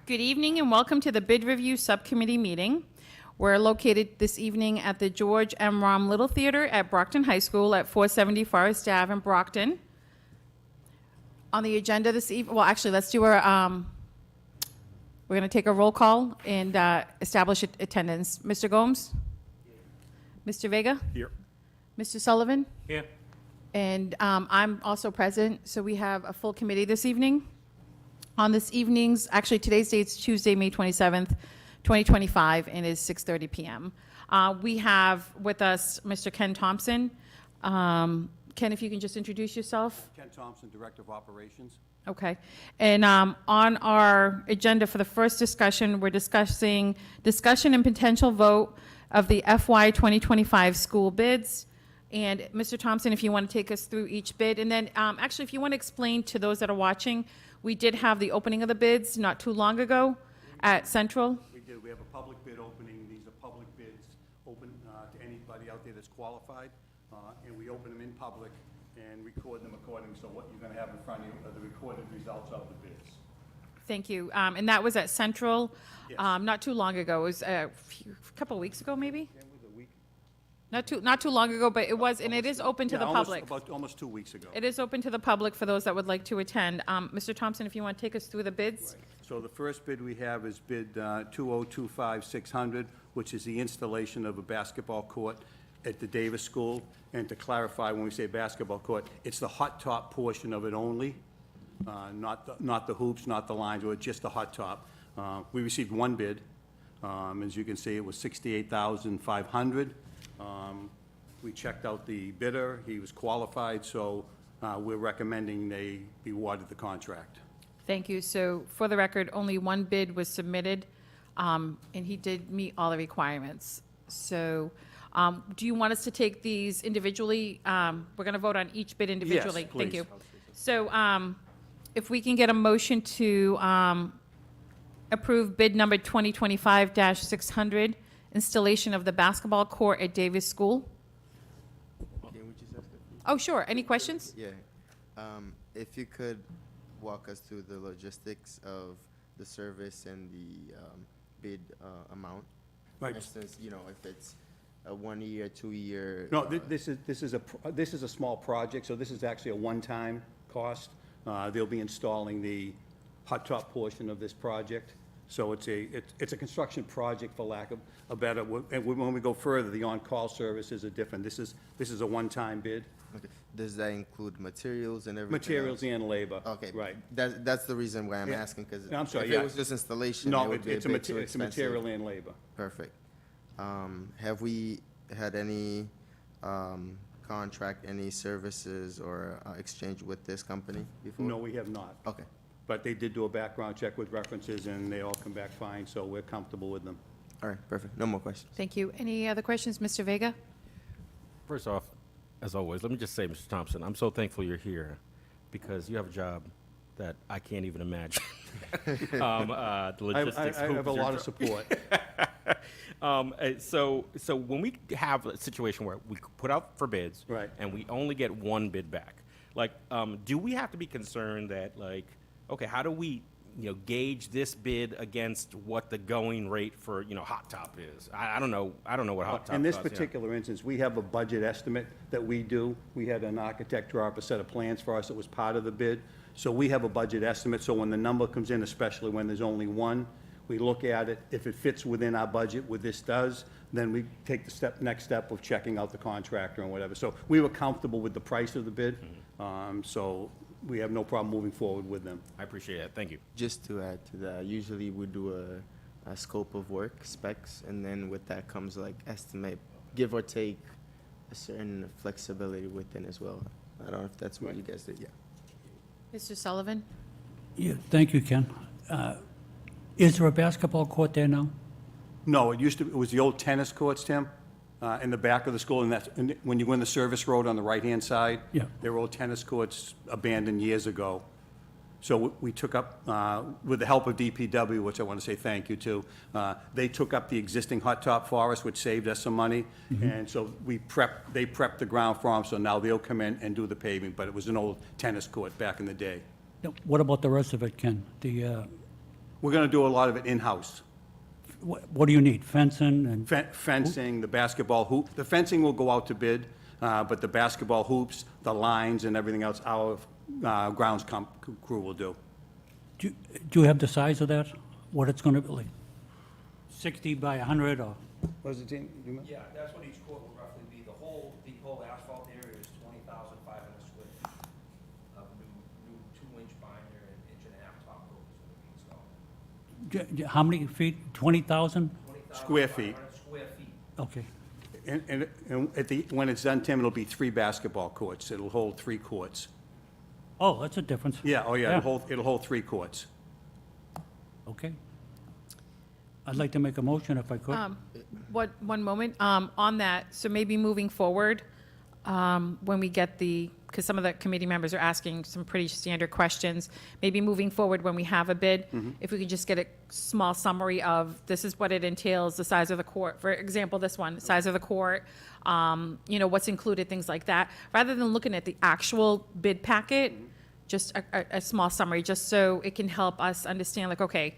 Good evening and welcome to the Bid Review Subcommittee meeting. We're located this evening at the George M. Romm Little Theater at Brockton High School at 470 Forest Ave in Brockton. On the agenda this evening, well, actually, let's do our, we're going to take a roll call and establish attendance. Mr. Gomes? Mr. Vega? Here. Mr. Sullivan? Here. And I'm also present, so we have a full committee this evening. On this evening's, actually today's date's Tuesday, May 27th, 2025, and it's 6:30 p.m. We have with us Mr. Ken Thompson. Ken, if you can just introduce yourself. Ken Thompson, Director of Operations. Okay. And on our agenda for the first discussion, we're discussing discussion and potential vote of the FY 2025 school bids. And Mr. Thompson, if you want to take us through each bid. And then actually, if you want to explain to those that are watching, we did have the opening of the bids not too long ago at Central. We did. We have a public bid opening. These are public bids open to anybody out there that's qualified. And we open them in public and record them according. So what you're going to have in front of you are the recorded results of the bids. Thank you. And that was at Central Yes. not too long ago. It was a couple of weeks ago, maybe? Not too long ago, but it was, and it is open to the public. About almost 2 weeks ago. It is open to the public for those that would like to attend. Mr. Thompson, if you want to take us through the bids? So the first bid we have is bid 2025600, which is the installation of a basketball court at the Davis School. And to clarify, when we say basketball court, it's the hot top portion of it only, not the hoops, not the lines, or just the hot top. We received one bid. As you can see, it was $68,500. We checked out the bidder. He was qualified, so we're recommending they be awarded the contract. Thank you. So for the record, only one bid was submitted, and he did meet all the requirements. So do you want us to take these individually? We're going to vote on each bid individually. Yes, Thank please. you. So if we can get a motion to approve bid number 2025-600, installation of the basketball court at Davis School. Can we just ask a few? Oh, sure. Any questions? Yeah. If you could walk us through the logistics of the service and the bid amount. Right. For instance, you know, if it's a 1 year, 2 year. No, this is a small project, so this is actually a one-time cost. They'll be installing the hot top portion of this project. So it's a construction project, for lack of a better, and when we go further, the on-call services are different. This is a one-time bid. Okay. Does that include materials and everything? Materials else? and labor. Okay. Right. That's the reason why I'm Yeah. asking, because No, I'm sorry, if yeah. it was just installation, it No, would be it's a bit too it's a expensive. material and labor. Perfect. Have we had any contract, any services or exchange with this company before? No, we have not. Okay. But they did do a background check with references, and they all come back fine, so we're comfortable with them. All right, perfect. No more questions. Thank you. Any other questions, Mr. Vega? First off, as always, let me just say, Mr. Thompson, I'm so thankful you're here because you have a job that I can't even imagine. The logistics. I have a lot of support. So when we have a situation where we put out for bids, Right. and we only get one bid back, like, do we have to be concerned that, like, okay, how do we, gauge this bid against what the going rate for, hot top is? I don't know what hot top. In this costs, yeah. particular instance, we have a budget estimate that we do. We had an architect draw up a set of plans for us that was part of the bid. So we have a budget estimate, so when the number comes in, especially when there's only one, we look at it. If it fits within our budget, what this does, then we take the next step of checking out the contractor and whatever. So we were comfortable with the price of the bid, so we have no problem moving forward with them. I appreciate it. Thank you. Just to add to that, usually we do a scope of work, specs, and then with that comes like estimate, give or take a certain flexibility within as well. I don't know if that's what you guys did, yeah. Mr. Sullivan? Yeah, thank you, Ken. Is there a basketball court there now? No, it was the old tennis courts, Tim, in the back of the school, and when you go in the service road on the right-hand side. Yeah. There were old tennis courts abandoned years ago. So we took up, with the help of DPW, which I want to say thank you to, they took up the existing hot top for us, which saved us some money. And so they prepped the ground for them, so now they'll come in and do the paving, but it was an old tennis court back in the day. What about the rest of it, Ken? The We're going to do a lot of it in-house. What do you need, fencing and, Fencing, the basketball hoop, the fencing will go out to bid, but the basketball hoops, the lines and everything else, our grounds crew will do. do you have the size of that? What it's gonna be, like 60 by 100 or? What is it, Gene? You remember? Yeah, that's what each court will roughly be. The whole asphalt area is 20,500 square feet of new 2-inch binder and 1.5-inch top coat is going to be installed. How many feet? 20,000? Square feet. 20,500 square feet. Okay. And at the, when it's done, Tim, it'll be 3 basketball courts. It'll hold 3 courts. Oh, that's a difference. Yeah, oh yeah, it'll hold 3 courts. Okay. I'd like to make a motion if I could. One moment, on that, so maybe moving forward, when we get because some of the committee members are asking some pretty standard questions, maybe moving forward when we have a bid, if we could just get a small summary of, this is what it entails, the size of the court, for example, this one, size of the court, what's included, things like that, rather than looking at the actual bid packet, just a small summary, just so it can help us understand, like, okay,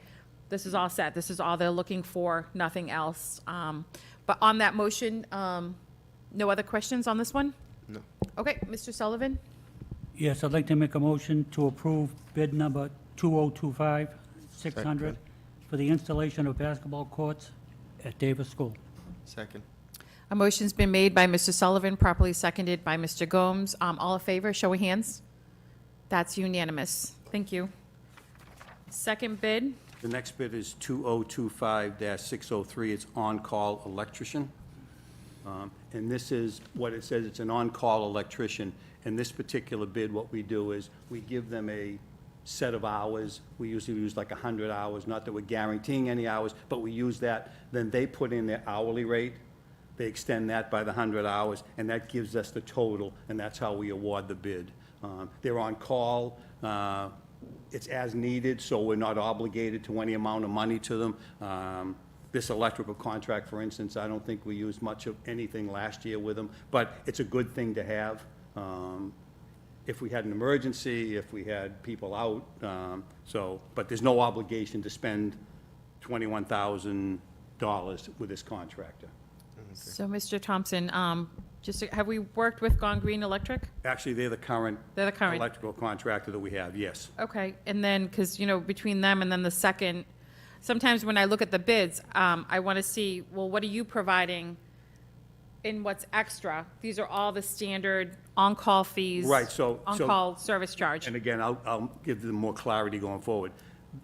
this is all set, this is all they're looking for, nothing else. But on that motion, no other questions on this one? No. Okay, Mr. Sullivan? Yes, I'd like to make a motion to approve bid number 2025-600 Second. for the installation of basketball courts at Davis School. Second. A motion's been made by Mr. Sullivan, properly seconded by Mr. Gomes. All in favor, show of hands. That's unanimous. Thank you. Second bid, The next bid is 2025-603. It's on-call electrician. And this is what it says, it's an on-call electrician. In this particular bid, what we do is we give them a set of hours. We usually use like 100 hours, not that we're guaranteeing any hours, but we use that. Then they put in their hourly rate. They extend that by the 100 hours, and that gives us the total, and that's how we award the bid. They're on call. It's as needed, so we're not obligated to any amount of money to them. This electrical contract, for instance, I don't think we used much of anything last year with them, but it's a good thing to have. If we had an emergency, if we had people out, but there's no obligation to spend $21,000 with this contractor. so Mr. Thompson, have we worked with Gone Green Electric? Actually, they're the current They're the current. electrical contractor that we have, yes. Okay, and then, because, between them and then the second, sometimes when I look at the bids, I want to see, well, what are you providing in what's extra? These are all the standard on-call fees. Right, so- On-call service charge. And again, I'll give them more clarity going forward.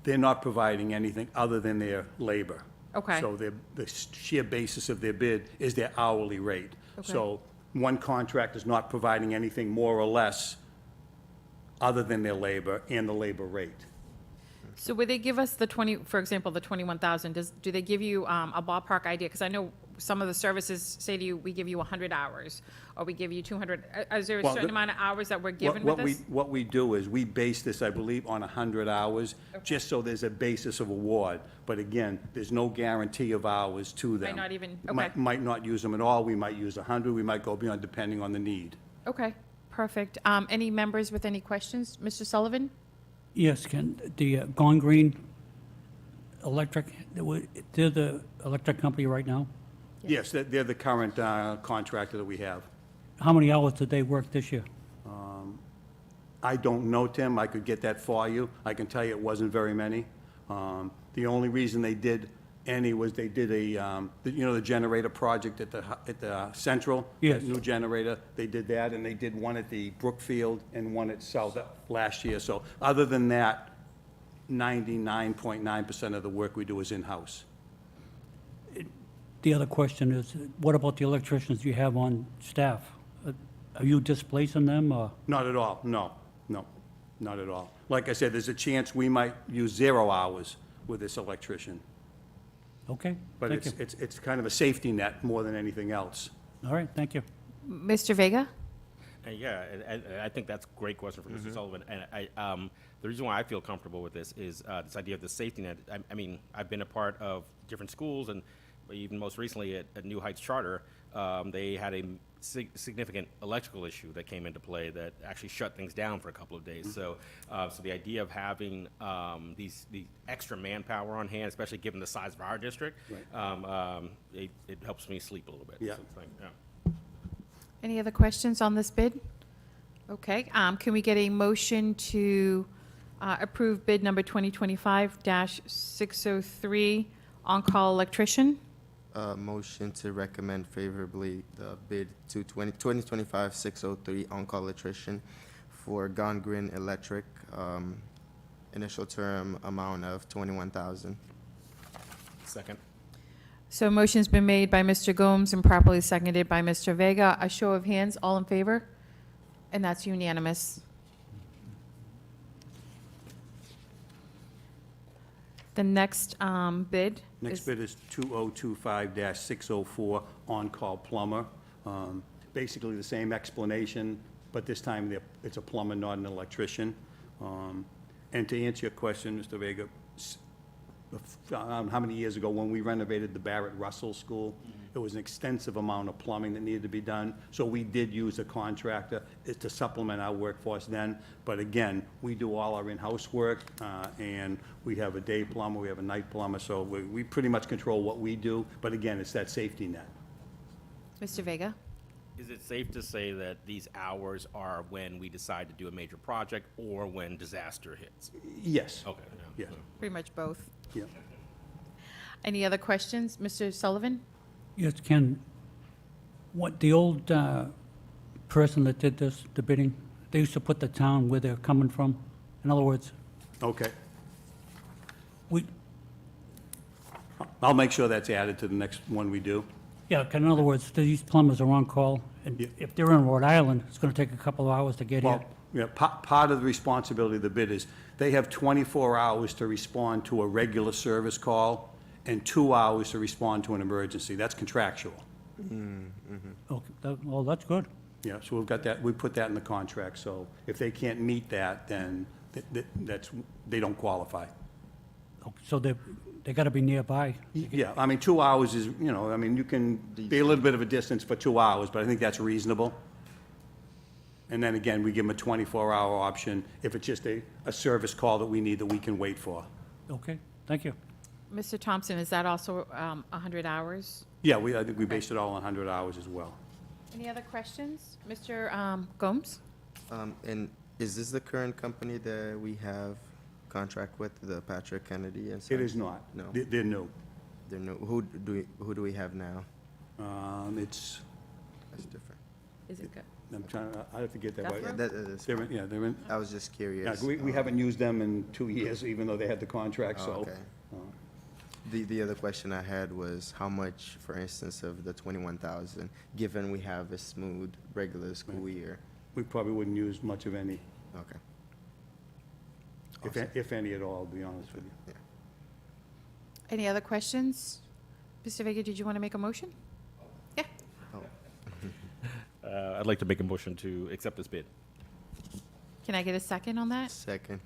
They're not providing anything other than their labor. Okay. So the sheer basis of their bid is their hourly rate. Okay. So one contract is not providing anything more or less other than their labor and the labor rate. So would they give us for example, the 21,000, do they give you a ballpark idea? Because I know some of the services say to you, we give you 100 hours, or we give you 200. Is there a Well, certain the- amount of hours that we're given What with this? what we do is, we base this, I believe, on 100 hours, just so there's a basis of award. But again, there's no guarantee of hours to them. not even- Might not use them at all, we might use 100, we might go beyond, depending on the need. Okay, perfect. Any members with any questions? Mr. Sullivan? Yes, Ken, the Gone Green Electric, they're the electric company right now? Yes, they're the current contractor that we have. How many hours did they work this year? I don't know, Tim, I could get that for you. I can tell you it wasn't very many. The only reason they did any was they did the generator project at the Central. Yes. that New generator, they did that, and they did one at the Brookfield and one at South last year. So other than that, 99.9% of the work we do is in-house. The other question is, what about the electricians you have on staff? Are you displacing them, or? Not at all, no, not at all. Like I said, there's a chance we might use 0 hours with this electrician. Okay, But thank you. it's kind of a safety net more than anything else. All right, thank you. Mr. Vega? Yeah, I think that's a great question for Mr. Sullivan. And the reason why I feel comfortable with this is this idea of the safety net. I mean, I've been a part of different schools, and even most recently at New Heights Charter, they had a significant electrical issue that came into play that actually shut things down for a couple of days. So, so the idea of having the extra manpower on hand, especially given the size of our district, it helps me sleep a little bit. Yeah. So, yeah. Any other questions on this bid? Okay, can we get a motion to approve bid number 2025-603, on-call electrician? Motion to recommend favorably the bid to 2025-603 on-call electrician for Gone Electric, initial term amount of $21,000. Second. So motion's been made by Mr. Gomes and properly seconded by Mr. Vega. A show of hands, all in favor? And that's unanimous. The next bid Next is, bid is 2025-604, on-call plumber. Basically the same explanation, but this time it's a plumber, not an electrician. And to answer your question, Mr. Vega, how many years ago, when we renovated the Barrett Russell School, there was an extensive amount of plumbing that needed to be done. So we did use a contractor to supplement our workforce then. But again, we do all our in-house work, and we have a day plumber, we have a night plumber, so we pretty much control what we do. But again, it's that safety net. Mr. Vega? Is it safe to say that these hours are when we decide to do a major project or when disaster hits? Yes. Okay. Yeah. Pretty much both. Yeah. Any other questions? Mr. Sullivan? Yes, Ken, what, the old person that did this, the bidding, they used to put the town where they're coming from? In other words, Okay. we, I'll make sure that's added to the next one we do. yeah, in other words, these plumbers are on call, and Yeah. if they're in Rhode Island, it's gonna take a couple of hours to get here. Well, yeah, part of the responsibility of the bid is they have 24 hours to respond to a regular service call and 2 hours to respond to an emergency. That's contractual. Okay, well, that's good. Yeah, so we've got that, we put that in the contract, so if they can't meet that, then they don't qualify. Okay, so they gotta be nearby. Yeah, I mean, 2 hours is, I mean, you can be a little bit of a distance for 2 hours, but I think that's reasonable. And then again, we give them a 24-hour option if it's just a service call that we need that we can wait for. Okay, thank you. Mr. Thompson, is that also 100 hours? Yeah, I think we based it all on 100 hours as well. Any other questions? Mr. Gomes? And is this the current company that we have contract with, the Patrick Kennedy and Sons? It is not. No. They're new. They're no, who do we have now? It's, That's different. Is it good? I have to get that Guthrie? right. That is, They're in, I was just curious. we haven't used them in 2 years, even though they had the contract, Oh, so. okay. The other question I had was how much, for instance, of the 21,000, given we have a smooth, regular school year? We probably wouldn't use much of any, Okay. if any at all, to be honest with you. Any other questions? Mr. Vega, did you want to make a motion? Yeah. I'd like to make a motion to accept this bid. Can I get a second on that? Second.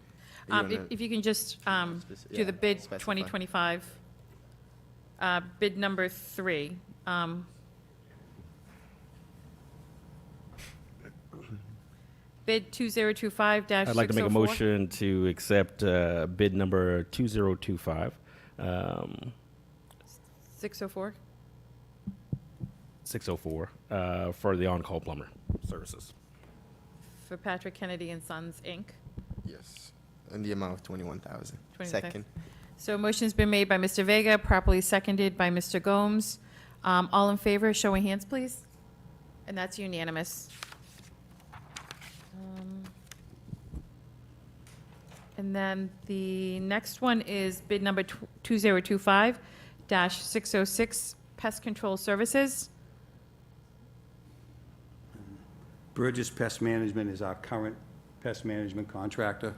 If you can just Speci- do the yeah, bid specify. 2025, bid number 3. Bid 2025-604. I'd like to make a motion to accept bid number 2025, 604. 604, for the on-call plumber services. For Patrick Kennedy and Sons, Inc. Yes, in the amount of 21,000. 25. Second. So a motion's been made by Mr. Vega, properly seconded by Mr. Gomes. All in favor, show of hands, please. And that's unanimous. And then the next one is bid number 2025-606, Pest Control Services. Burgess Pest Management is our current pest management contractor.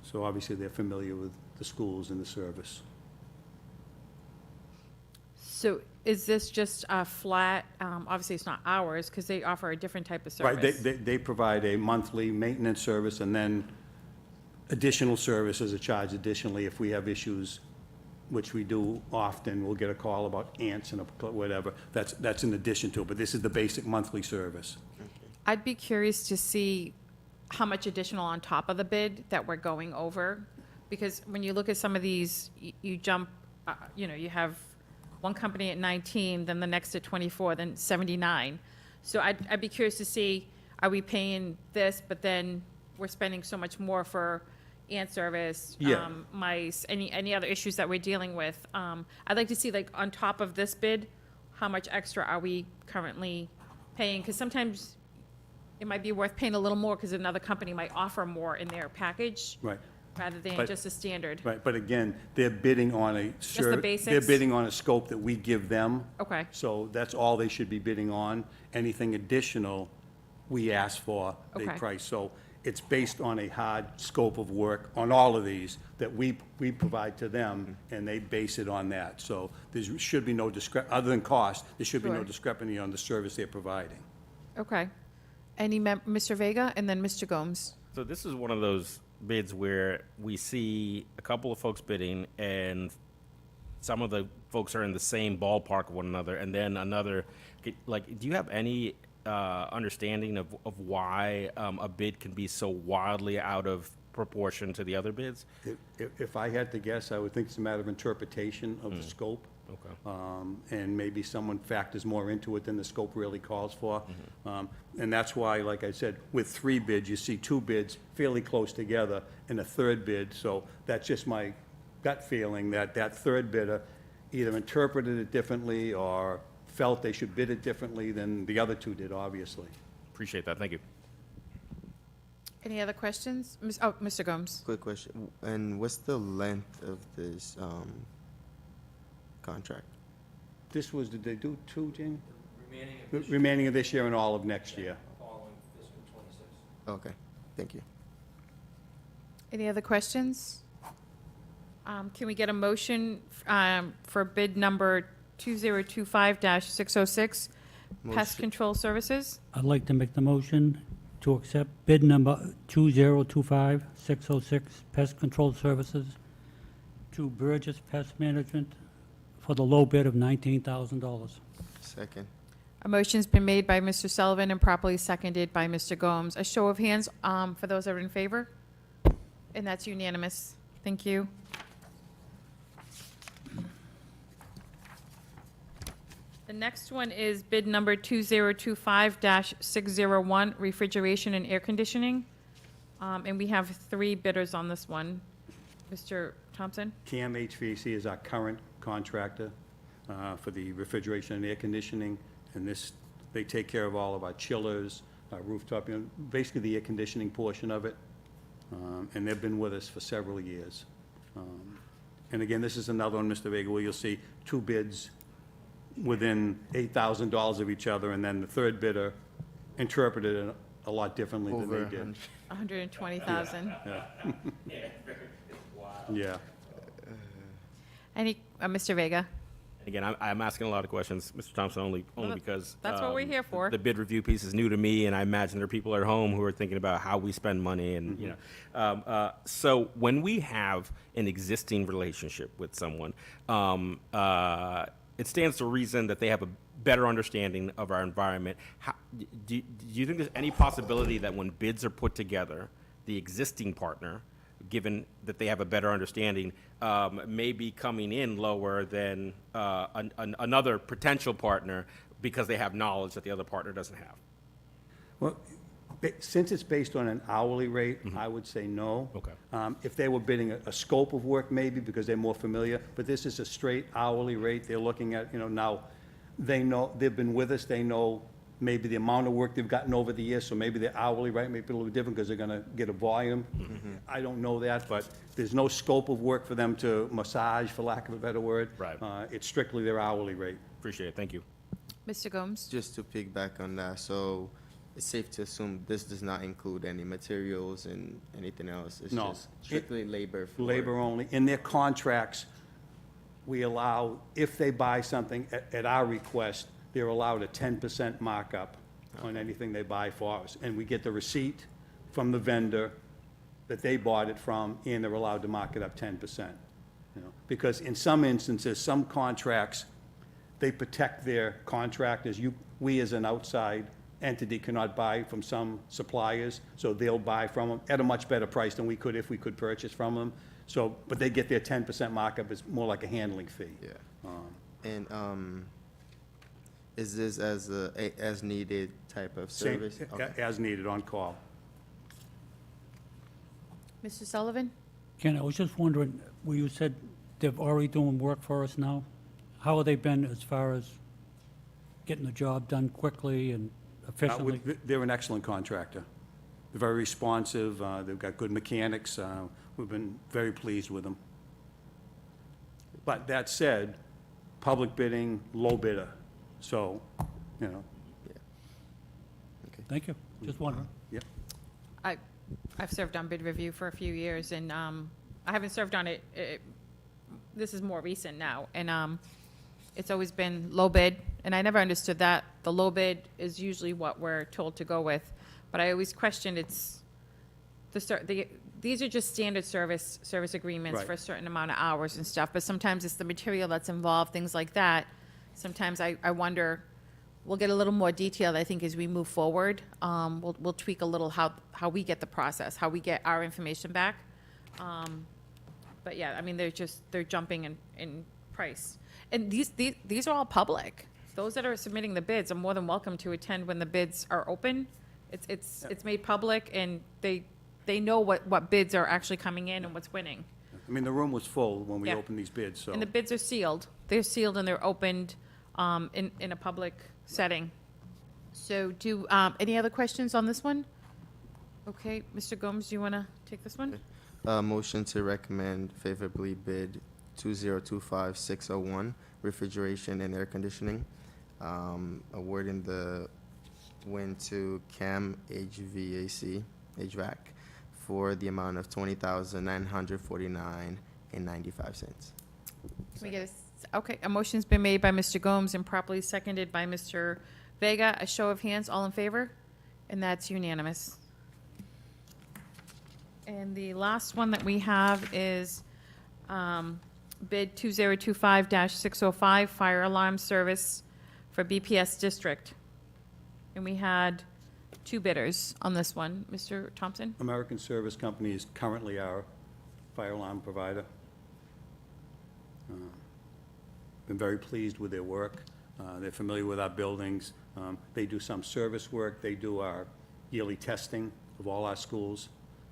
So obviously, they're familiar with the schools and the service. So is this just a flat, obviously it's not ours, because they offer a different type of service? Right, they provide a monthly maintenance service, and then additional services are charged additionally if we have issues which we do often. We'll get a call about ants and whatever. That's in addition to it, but this is the basic monthly service. I'd be curious to see how much additional on top of the bid that we're going over. Because when you look at some of these, you jump, you have one company at 19, then the next at 24, then 79. So I'd be curious to see, are we paying this, but then we're spending so much more for ant service, Yeah. mice, any other issues that we're dealing with? I'd like to see, like, on top of this bid, how much extra are we currently paying? Because sometimes it might be worth paying a little more because another company might offer more in their package. Right. Rather than But- just a standard. Right, but again, they're bidding on a. They're basics? bidding on a scope that we give them. Okay. So that's all they should be bidding on. Anything additional, we ask for, they Okay. price. So it's based on a hard scope of work on all of these that we provide to them, and they base it on that. So there should be no other than cost, there should be no Sure. discrepancy on the service they're providing. Okay. Mr. Vega and then Mr. Gomes. So this is one of those bids where we see a couple of folks bidding, and some of the folks are in the same ballpark of one another, and then another, like, do you have any understanding of why a bid can be so wildly out of proportion to the other bids? If I had to guess, I would think it's a matter of interpretation of the scope. Okay. And maybe someone factors more into it than the scope really calls for. And that's why, like I said, with 3 bids, you see 2 bids fairly close together and a third bid. So that's just my gut feeling that that third bidder either interpreted it differently or felt they should bid it differently than the other 2 did, obviously. Appreciate that. Thank you. Any other questions? Mr. Gomes. Quick question, and what's the length of this contract? This was, did they do 2, Jamie? Remaining of this year, Remaining of this year and all of next year. following fiscal '26. Okay, thank you. Any other questions? Can we get a motion for bid number 2025-606, Pest Motion. Control Services? I'd like to make the motion to accept bid number 2025-606, Pest Control Services, to Burgess Pest Management for the low bid of $19,000. Second. A motion's been made by Mr. Sullivan and properly seconded by Mr. Gomes. A show of hands for those that are in favor? And that's unanimous. Thank you. The next one is bid number 2025-601, refrigeration and air conditioning. And we have 3 bidders on this one. Mr. Thompson? CAM HVAC is our current contractor for the refrigeration and air conditioning, and this, they take care of all of our chillers, our rooftop, basically the air conditioning portion of it, and they've been with us for several years. And again, this is another one, Mr. Vega, where you'll see 2 bids within $8,000 of each other, and then the third bidder interpreted it a lot differently than Over they did. 120,000. Yeah. Any, Mr. Vega? Again, I'm asking a lot of questions, Mr. Thompson, only Well, because. that's what we're here for. The bid review piece is new to me, and I imagine there are people at home who are thinking about how we spend money and, you know. So when we have an existing relationship with someone, it stands to reason that they have a better understanding of our environment. Do you think there's any possibility that when bids are put together, the existing partner, given that they have a better understanding, may be coming in lower than another potential partner because they have knowledge that the other partner doesn't have? Well, since it's based on an hourly rate, I would say no. Okay. If they were bidding a scope of work, maybe, because they're more familiar, but this is a straight hourly rate. They're looking at, now, they know, they've been with us, they know maybe the amount of work they've gotten over the years, so maybe their hourly rate may be a little different because they're gonna get a volume. I don't know that, but there's no scope of work for them to massage, for lack of a better word. Right. It's strictly their hourly rate. Appreciate it. Thank you. Mr. Gomes? Just to piggyback on that, so it's safe to assume this does not include any materials and anything else? It's No. just strictly labor for... Labor only. In their contracts, we allow, if they buy something at our request, they're allowed a 10% markup on anything they buy for us. And we get the receipt from the vendor that they bought it from, and they're allowed to mark it up 10%. you know, because in some instances, some contracts, they protect their contractors. We as an outside entity cannot buy from some suppliers, so they'll buy from them at a much better price than we could if we could purchase from them. So, but they get their 10% markup, it's more like a handling fee. Yeah. And is this as needed type of Same, service? Okay. as needed, on call. Mr. Sullivan? Ken, I was just wondering, where you said they're already doing work for us now, how have they been as far as getting the job done quickly and efficiently? They're an excellent contractor. They're very responsive, they've got good mechanics, we've been very pleased with them. But that said, public bidding, low bidder, so, you know, Thank you, just wondering. yep. I've served on bid review for a few years, and I haven't served on it, this is more recent now, and it's always been low bid, and I never understood that. The low bid is usually what we're told to go with, but I always questioned these are just standard service agreements Right. for a certain amount of hours and stuff, but sometimes it's the material that's involved, things like that. Sometimes I wonder, we'll get a little more detailed, I think, as we move forward. We'll tweak a little how we get the process, how we get our information back. But yeah, I mean, they're jumping in price. And these are all public. Those that are submitting the bids are more than welcome to attend when the bids are open. It's made public, and they know what bids are actually coming in and what's winning. I mean, the room was full when we Yeah. opened these bids, so. And the bids are sealed. They're sealed and they're opened in a public setting. So any other questions on this one? Okay, Mr. Gomes, do you want to take this one? Motion to recommend favorably bid 2025601, refrigeration and air conditioning, awarding the win to CAM HVAC for the amount of $20,949.95. Can we get okay, a motion's been made by Mr. Gomes and properly seconded by Mr. Vega. A show of hands, all in favor? And that's unanimous. And the last one that we have is bid 2025-605, fire alarm service for BPS District. And we had two bidders on this one. Mr. Thompson? American Service Company is currently our fire alarm provider. Been very pleased with their work. They're familiar with our buildings. They do some service work. They do our yearly testing of all our schools.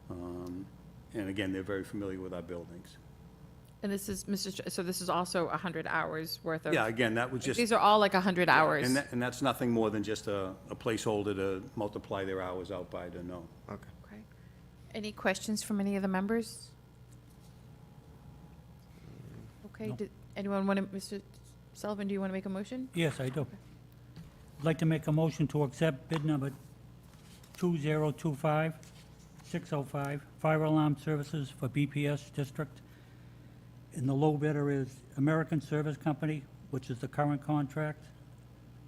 And again, they're very familiar with our buildings. And this is, so this is also 100 hours worth of? Yeah, again, that was just. These are all like 100 hours? And that's nothing more than just a placeholder to multiply their hours out by to know. Okay. Okay. Any questions from any of the members? Okay, No. did anyone want to, Mr. Sullivan, do you want to make a motion? Yes, I do. I'd like to make a motion to accept bid number 2025-605, fire alarm services for BPS District. And the low bidder is American Service Company, which is the current contract,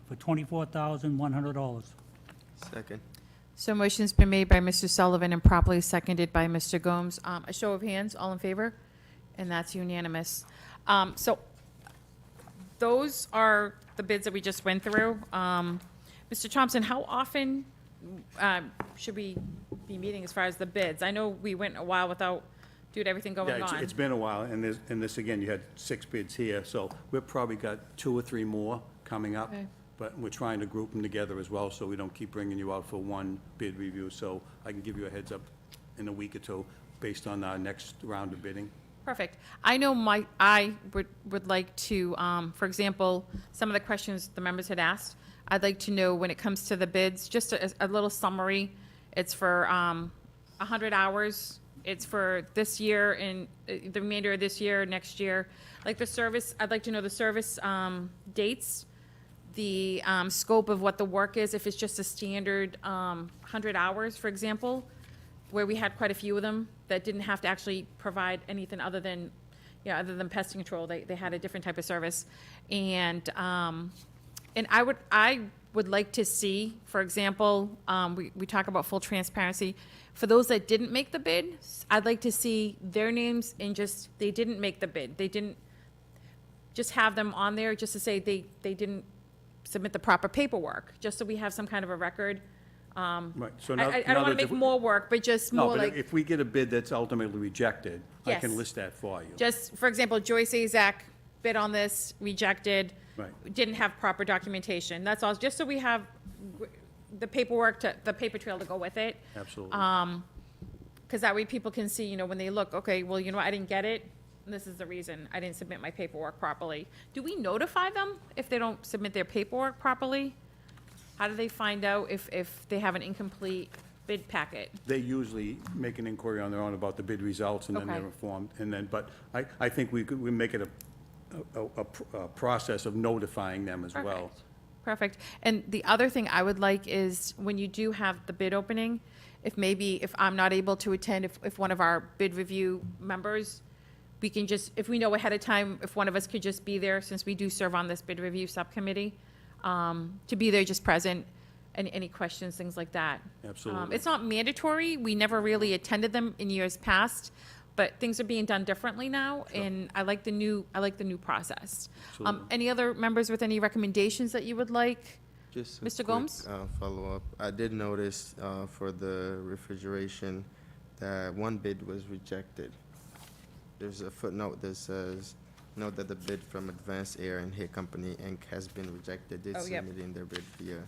for $24,100. Second. So motion's been made by Mr. Sullivan and properly seconded by Mr. Gomes. A show of hands, all in favor? And that's unanimous. So those are the bids that we just went through. Mr. Thompson, how often should we be meeting as far as the bids? I know we went a while without everything going Yeah, on. it's been a while, and this, again, you had 6 bids here, so we've probably got 2 or 3 more coming up. Okay. But we're trying to group them together as well, so we don't keep bringing you out for one bid review. So I can give you a heads up in a week or two, based on our next round of bidding. Perfect. I know I would like to, for example, some of the questions the members had asked, I'd like to know when it comes to the bids, just a little summary. It's for 100 hours. It's for this year and the remainder of this year, next year. Like the service, I'd like to know the service dates, the scope of what the work is, if it's just a standard 100 hours, for example, where we had quite a few of them that didn't have to actually provide anything other than pest control. They had a different type of service. And I would like to see, for example, we talk about full transparency. For those that didn't make the bid, I'd like to see their names and just, they didn't make the bid. They didn't, just have them on there just to say they didn't submit the proper paperwork, just so we have some kind of a record. Right, so I now. don't now want to that make the- more work, but just No, more but like, if we get a bid that's ultimately rejected, I Yes. can list that for you. just, for example, Joyce Azak bid on this, rejected. Right. Didn't have proper documentation. That's all, just so we have the paperwork to, the paper trail to go with it. Absolutely. Because that way people can see, when they look, okay, well, I didn't get it, and this is the reason, I didn't submit my paperwork properly. Do we notify them if they don't submit their paperwork properly? How do they find out if they have an incomplete bid packet? They usually make an inquiry on their own about the bid results, and then they're Okay. informed. And then, but I think we make it a process of notifying them as well. Perfect. Perfect. And the other thing I would like is, when you do have the bid opening, if I'm not able to attend, if one of our bid review members, we can just, if we know ahead of time, if one of us could just be there, since we do serve on this bid review subcommittee, to be there just present, and any questions, things like that. Absolutely. It's not mandatory. We never really attended them in years past, but things are being done differently now, and I like the new process. Absolutely. Any other members with any recommendations that you would like? Just a Mr. quick, Gomes? follow-up. I did notice for the refrigeration that one bid was rejected. There's a footnote that says, note that the bid from Advanced Air and Heat Company, Inc. has been rejected. They Oh, yep. submitted their bid via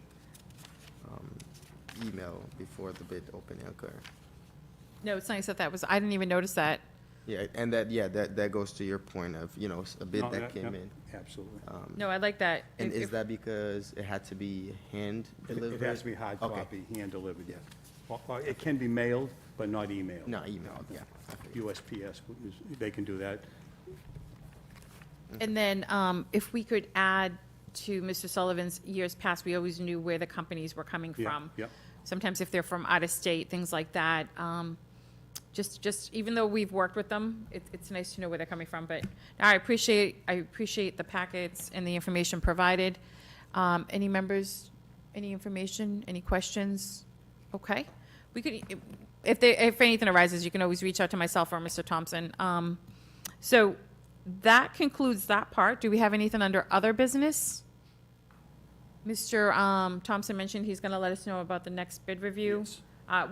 email before the bid opening occurred. No, it's nice that was, I didn't even notice that. Yeah, and that goes to your point of, a bid No, that yeah, came yeah, in. Absolutely. No, I like that. And If- is that because it had to be hand It delivered? has to be hard Okay. copy, hand delivered, yeah. Or it can be mailed, but not emailed. No, email, yeah. Okay. USPS, they can do that. And then, if we could add to Mr. Sullivan's years past, we always knew where the companies were coming Yeah, from. yep. Sometimes if they're from out of state, things like that. Just, even though we've worked with them, it's nice to know where they're coming from, but I appreciate the packets and the information provided. Any members, any information, any questions? Okay. We could, if anything arises, you can always reach out to myself or Mr. Thompson. So that concludes that part. Do we have anything under other business? Mr. Thompson mentioned he's going to let us know about the next bid review. Yes.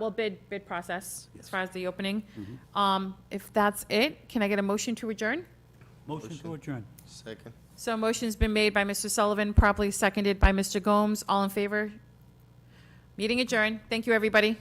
Well, bid process, as Yes. far as the opening. If that's it, can I get a motion to adjourn? Motion to adjourn. Second. So a motion's been made by Mr. Sullivan, properly seconded by Mr. Gomes. All in favor? Meeting adjourned. Thank you, everybody.